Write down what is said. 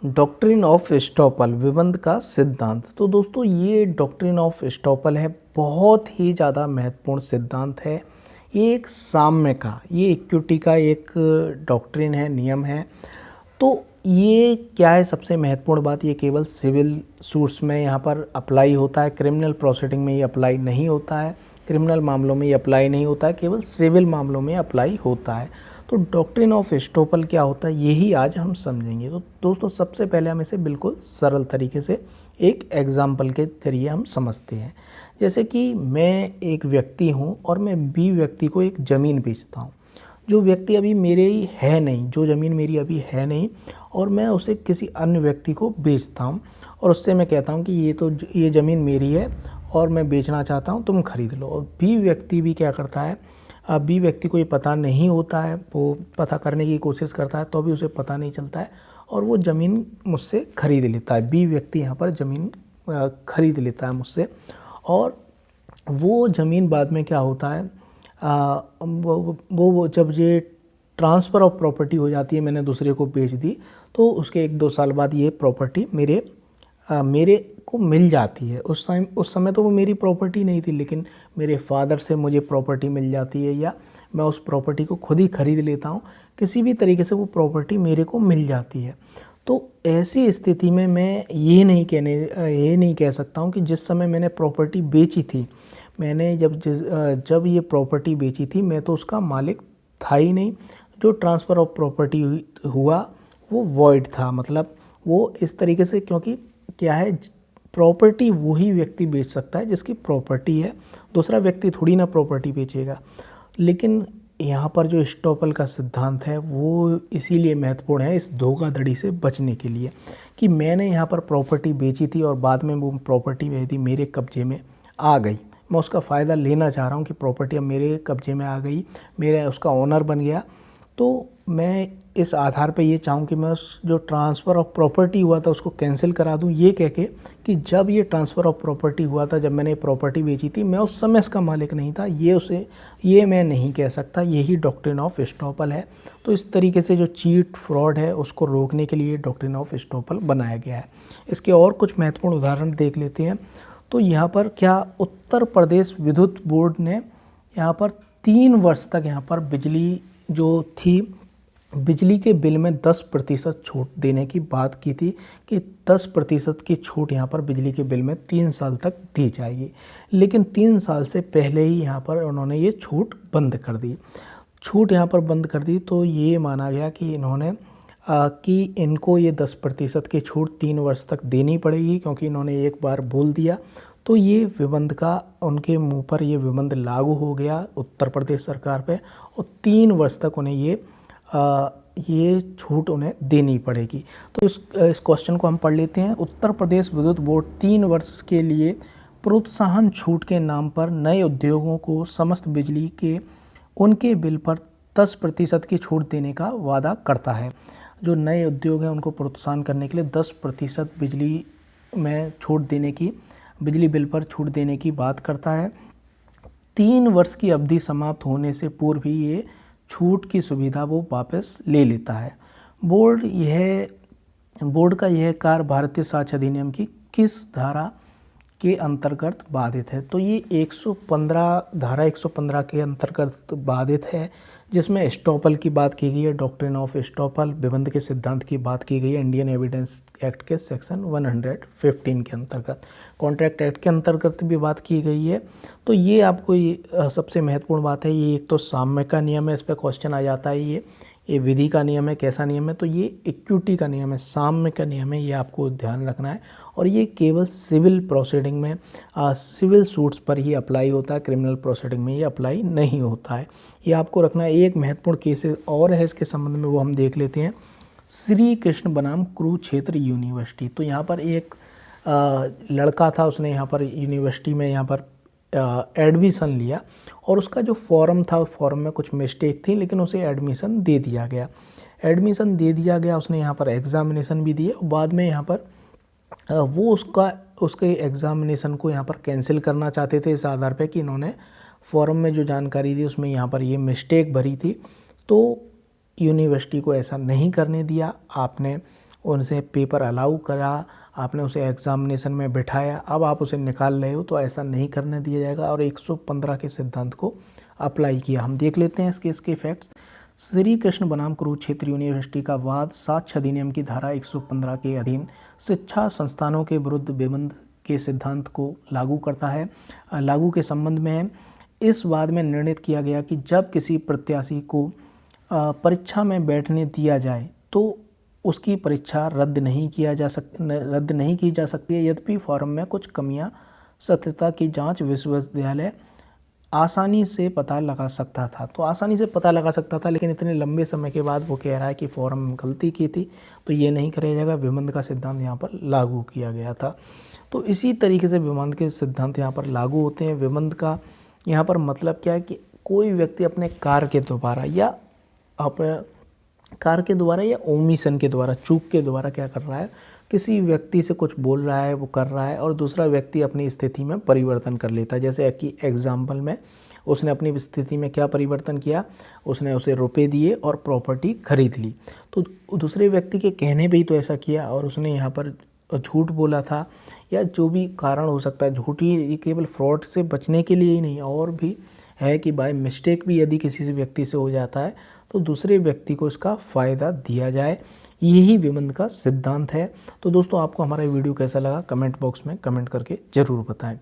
Doctrine of estoppel, विबंध का सिद्धांत। तो दोस्तों ये डॉक्ट्रिन ऑफ एस्टॉपल है, बहुत ही ज़्यादा महत्वपूर्ण सिद्धांत है। ये एक साम्य का, ये इक्विटी का एक डॉक्ट्रिन है, नियम है। तो ये क्या है, सबसे महत्वपूर्ण बात, ये केवल सिविल सूट्स में यहाँ पर अप्लाई होता है, क्रिमिनल प्रोसीडिंग में ये अप्लाई नहीं होता है, क्रिमिनल मामलों में ये अप्लाई नहीं होता है, केवल सिविल मामलों में अप्लाई होता है। तो डॉक्ट्रिन ऑफ एस्टॉपल क्या होता है, यही आज हम समझेंगे। तो दोस्तों सबसे पहले हम इसे बिल्कुल सरल तरीके से एक एग्जाम्पल के जरिए हम समझते हैं। जैसे कि मैं एक व्यक्ति हूँ और मैं बी व्यक्ति को एक ज़मीन बेचता हूँ। जो व्यक्ति अभी मेरे ही है नहीं, जो ज़मीन मेरी अभी है नहीं, और मैं उसे किसी अन्य व्यक्ति को बेचता हूँ और उससे मैं कहता हूँ कि ये ज़मीन मेरी है और मैं बेचना चाहता हूँ, तुम खरीद लो। और बी व्यक्ति भी क्या करता है, बी व्यक्ति को ये पता नहीं होता है, वो पता करने की कोशिश करता है तो भी उसे पता नहीं चलता है और वो ज़मीन मुझसे खरीद लेता है। बी व्यक्ति यहाँ पर ज़मीन खरीद लेता है मुझसे, और वो ज़मीन बाद में क्या होता है, वो जब ये ट्रांसफ़र ऑफ प्रॉपर्टी हो जाती है, मैंने दूसरे को बेच दी, तो उसके 1-2 साल बाद ये प्रॉपर्टी मेरे को मिल जाती है। उस समय तो वो मेरी प्रॉपर्टी नहीं थी, लेकिन मेरे फादर से मुझे प्रॉपर्टी मिल जाती है, या मैं उस प्रॉपर्टी को खुद ही खरीद लेता हूँ। किसी भी तरीके से वो प्रॉपर्टी मेरे को मिल जाती है। तो ऐसी स्थिति में मैं ये नहीं कह सकता हूँ कि जिस समय मैंने प्रॉपर्टी बेची थी, मैंने जब ये प्रॉपर्टी बेची थी, मैं तो उसका मालिक था ही नहीं। जो ट्रांसफ़र ऑफ प्रॉपर्टी हुआ वो वॉइड था, मतलब वो इस तरीके से, क्योंकि क्या है, प्रॉपर्टी वही व्यक्ति बेच सकता है जिसकी प्रॉपर्टी है, दूसरा व्यक्ति थोड़ी ना प्रॉपर्टी बेचेगा। लेकिन यहाँ पर जो एस्टॉपल का सिद्धांत है वो इसीलिए महत्वपूर्ण है, इस धोखाधड़ी से बचने के लिए, कि मैंने यहाँ पर प्रॉपर्टी बेची थी और बाद में वो प्रॉपर्टी यदि मेरे कब्जे में आ गई, मैं उसका फ़ायदा लेना चाह रहा हूँ कि प्रॉपर्टी अब मेरे कब्जे में आ गई, मेरा उसका ओनर बन गया, तो मैं इस आधार पे ये चाहूँ कि मैं उस जो ट्रांसफ़र ऑफ प्रॉपर्टी हुआ था उसको कैंसिल करा दूँ, ये कह के कि जब ये ट्रांसफ़र ऑफ प्रॉपर्टी हुआ था, जब मैंने प्रॉपर्टी बेची थी, मैं उस समय इसका मालिक नहीं था, ये मैं नहीं कह सकता। यही डॉक्ट्रिन ऑफ एस्टॉपल है। तो इस तरीके से जो चीट फ्रॉड है उसको रोकने के लिए डॉक्ट्रिन ऑफ एस्टॉपल बनाया गया है। इसके और कुछ महत्वपूर्ण उदाहरण देख लेते हैं। तो यहाँ पर क्या, उत्तर प्रदेश विद्युत बोर्ड ने यहाँ पर 3 वर्ष तक यहाँ पर बिजली जो थी, बिजली के बिल में 10% छूट देने की बात की थी, कि 10% की छूट यहाँ पर बिजली के बिल में 3 साल तक दी जाएगी। लेकिन 3 साल से पहले ही यहाँ पर उन्होंने ये छूट बंद कर दी। छूट यहाँ पर बंद कर दी तो ये माना गया कि इनको ये 10% की छूट 3 वर्ष तक देनी पड़ेगी, क्योंकि इन्होंने एक बार बोल दिया। तो ये विबंध का, उनके मुंह पर ये विबंध लागू हो गया उत्तर प्रदेश सरकार पे, और 3 वर्ष तक उन्हें ये छूट उन्हें देनी पड़ेगी। तो इस क्वेश्चन को हम पढ़ लेते हैं। उत्तर प्रदेश विद्युत बोर्ड 3 वर्ष के लिए प्रोत्साहन छूट के नाम पर नए उद्योगों को समस्त बिजली के उनके बिल पर 10% की छूट देने का वादा करता है। जो नए उद्योग हैं उनको प्रोत्साहन करने के लिए 10% बिजली में छूट देने की, बिजली बिल पर छूट देने की बात करता है। 3 वर्ष की अवधि समाप्त होने से पूर्व ही ये छूट की सुविधा वो वापस ले लेता है। बोर्ड का यह कार्य भारतीय साक्ष्य अधिनियम की किस धारा के अंतर्गत बाधित है? तो ये 115 के अंतर्गत बाधित है, जिसमें एस्टॉपल की बात की गई है, डॉक्ट्रिन ऑफ एस्टॉपल, विबंध के सिद्धांत की बात की गई है इंडियन एविडेंस एक्ट के सेक्शन 115 के अंतर्गत, कॉन्ट्रैक्ट एक्ट के अंतर्गत भी बात की गई है। तो ये आपको सबसे महत्वपूर्ण बात है। ये एक तो साम्य का नियम है, इस पर क्वेश्चन आ जाता है। ये विधि का नियम है, कैसा नियम है? तो ये इक्विटी का नियम है, साम्य का नियम है, ये आपको ध्यान रखना है। और ये केवल सिविल प्रोसीडिंग में, सिविल सूट्स पर ही अप्लाई होता है, क्रिमिनल प्रोसीडिंग में ये अप्लाई नहीं होता है, ये आपको रखना है। एक महत्वपूर्ण केस और है इसके संबंध में, वो हम देख लेते हैं। श्री कृष्ण बनाम कुरुक्षेत्र यूनिवर्सिटी। तो यहाँ पर एक लड़का था, उसने यहाँ पर यूनिवर्सिटी में यहाँ पर एडमिशन लिया, और उसका जो फॉर्म था, उस फॉर्म में कुछ मिस्टेक थी, लेकिन उसे एडमिशन दे दिया गया। उसने यहाँ पर एग्ज़ामिनेशन भी दिए, और बाद में यहाँ पर वो उसके एग्ज़ामिनेशन को यहाँ पर कैंसिल करना चाहते थे, इस आधार पे कि इन्होंने फॉर्म में जो जानकारी दी उसमें यहाँ पर ये मिस्टेक भरी थी। तो यूनिवर्सिटी को ऐसा नहीं करने दिया, आपने उनसे पेपर अलाउ करा, आपने उसे एग्ज़ामिनेशन में बिठाया, अब आप उसे निकाल रहे हो, तो ऐसा नहीं करने दिया जाएगा और 115 के सिद्धांत को अप्लाई किया। हम देख लेते हैं इसके फैक्ट्स। श्री कृष्ण बनाम कुरुक्षेत्र यूनिवर्सिटी का वाद साक्ष्य अधिनियम की धारा 115 के अधीन शिक्षा संस्थानों के विरुद्ध बेबंद के सिद्धांत को लागू करता है। लागू के संबंध में इस वाद में निर्णित किया गया कि जब किसी प्रत्याशी को परीक्षा में बैठने दिया जाए तो उसकी परीक्षा रद्द नहीं की जा सकती है, यद्यपि फॉर्म में कुछ कमियां सत्यता की जांच विश्वविद्यालय आसानी से पता लगा सकता था। तो आसानी से पता लगा सकता था, लेकिन इतने लंबे समय के बाद वो कह रहा है कि फॉर्म में गलती की थी, तो ये नहीं करा जाएगा। विमंद का सिद्धांत यहाँ पर लागू किया गया था। तो इसी तरीके से विमंद के सिद्धांत यहाँ पर लागू होते हैं। विमंद का यहाँ पर मतलब क्या है कि कोई व्यक्ति अपने कार्य के द्वारा या ओमिशन के द्वारा, चूक के द्वारा क्या कर रहा है, किसी व्यक्ति से कुछ बोल रहा है, वो कर रहा है और दूसरा व्यक्ति अपनी स्थिति में परिवर्तन कर लेता है। जैसे कि एग्जाम्पल में उसने अपनी स्थिति में क्या परिवर्तन किया, उसने उसे रुपए दिए और प्रॉपर्टी खरीद ली। तो दूसरे व्यक्ति के कहने पे ही तो ऐसा किया और उसने यहाँ पर झूठ बोला था, या जो भी कारण हो सकता है। झूठी ये केवल फ्रॉड से बचने के लिए ही नहीं, और भी है कि बाय मिस्टेक भी यदि किसी से व्यक्ति से हो जाता है तो दूसरे व्यक्ति को इसका फ़ायदा दिया जाए। यही विमंद का सिद्धांत है। तो दोस्तों, आपको हमारा वीडियो कैसा लगा कमेंट बॉक्स में कमेंट करके ज़रूर बताएं।